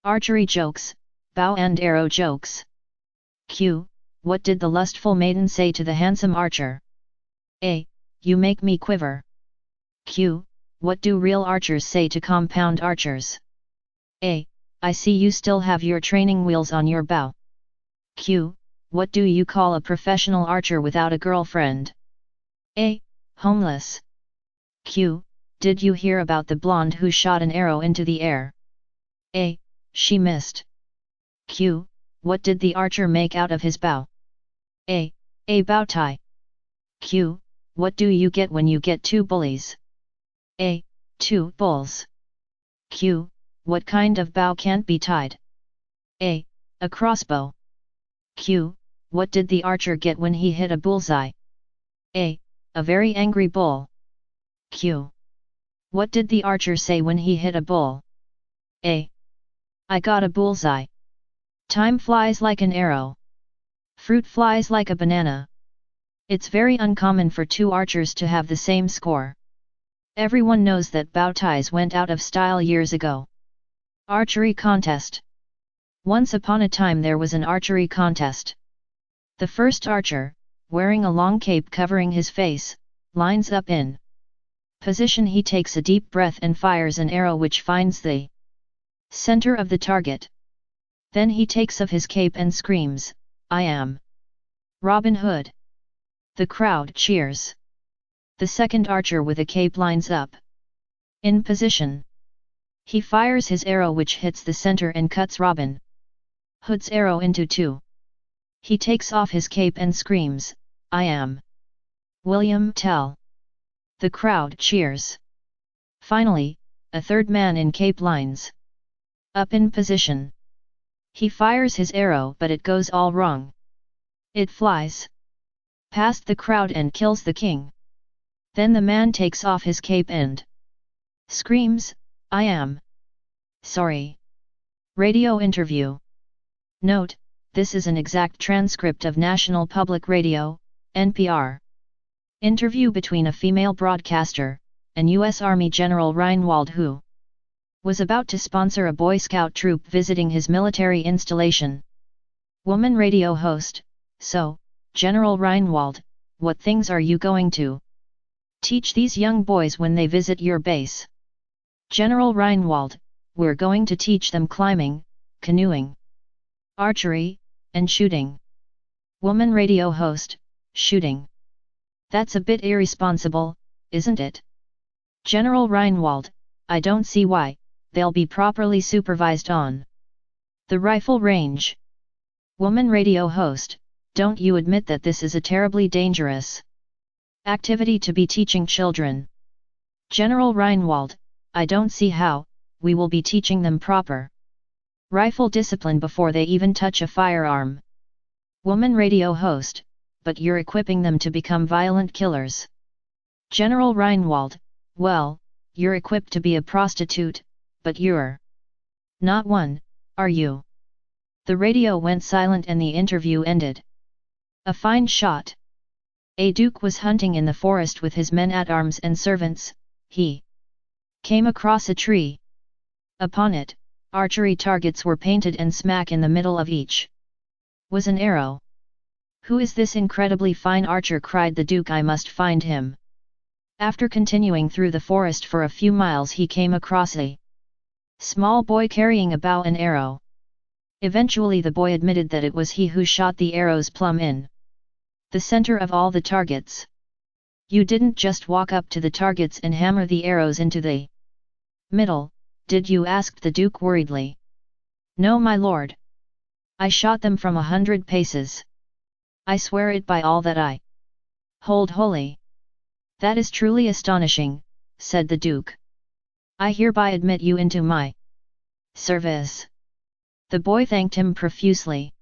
Archery jokes, bow and arrow jokes. Q. What did the lustful maiden say to the handsome archer? A. You make me quiver. Q. What do real archers say to compound archers? A. I see you still have your training wheels on your bow. Q. What do you call a professional archer without a girlfriend? A. Homeless. Q. Did you hear about the blonde who shot an arrow into the air? A. She missed. Q. What did the archer make out of his bow? A. A bow tie. Q. What do you get when you get two bullies? A. Two bulls. Q. What kind of bow can't be tied? A. A crossbow. Q. What did the archer get when he hit a bullseye? A. A very angry bull. Q. What did the archer say when he hit a bull? A. I got a bullseye. Time flies like an arrow. Fruit flies like a banana. It's very uncommon for two archers to have the same score. Everyone knows that bow ties went out of style years ago. Archery contest. Once upon a time there was an archery contest. The first archer, wearing a long cape covering his face, lines up in position. He takes a deep breath and fires an arrow which finds the center of the target. Then he takes off his cape and screams, "I am Robin Hood." The crowd cheers. The second archer with a cape lines up in position. He fires his arrow which hits the center and cuts Robin Hood's arrow into two. He takes off his cape and screams, "I am William Tell." The crowd cheers. Finally, a third man in cape lines up in position. He fires his arrow but it goes all wrong. It flies past the crowd and kills the king. Then the man takes off his cape and screams, "I am sorry." Radio interview. Note, this is an exact transcript of National Public Radio, NPR. Interview between a female broadcaster and U.S. Army General Reinwald who was about to sponsor a Boy Scout troop visiting his military installation. Woman radio host: So, General Reinwald, what things are you going to teach these young boys when they visit your base? General Reinwald: We're going to teach them climbing, canoeing, archery, and shooting. Woman radio host: Shooting? That's a bit irresponsible, isn't it? General Reinwald: I don't see why. They'll be properly supervised on the rifle range. Woman radio host: Don't you admit that this is a terribly dangerous activity to be teaching children? General Reinwald: I don't see how. We will be teaching them proper rifle discipline before they even touch a firearm. Woman radio host: But you're equipping them to become violent killers. General Reinwald: Well, you're equipped to be a prostitute, but you're not one, are you? The radio went silent and the interview ended. A fine shot. A duke was hunting in the forest with his men-at-arms and servants. He came across a tree. Upon it, archery targets were painted and smack in the middle of each was an arrow. "Who is this incredibly fine archer?" cried the duke. "I must find him." After continuing through the forest for a few miles he came across a small boy carrying a bow and arrow. Eventually the boy admitted that it was he who shot the arrows plumb in the center of all the targets. "You didn't just walk up to the targets and hammer the arrows into the middle, did you?" asked the duke worriedly. "No, my lord. I shot them from 100 paces. I swear it by all that I hold holy." "That is truly astonishing," said the duke. "I hereby admit you into my service." The boy thanked him profusely.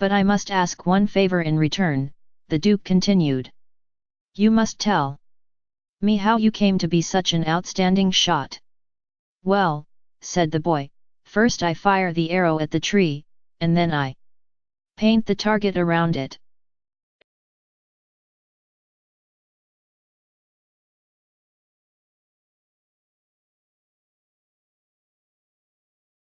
"But I must ask one favor in return," the duke continued. "You must tell me how you came to be such an outstanding shot." "Well," said the boy, "first I fire the arrow at the tree, and then I paint the target around it.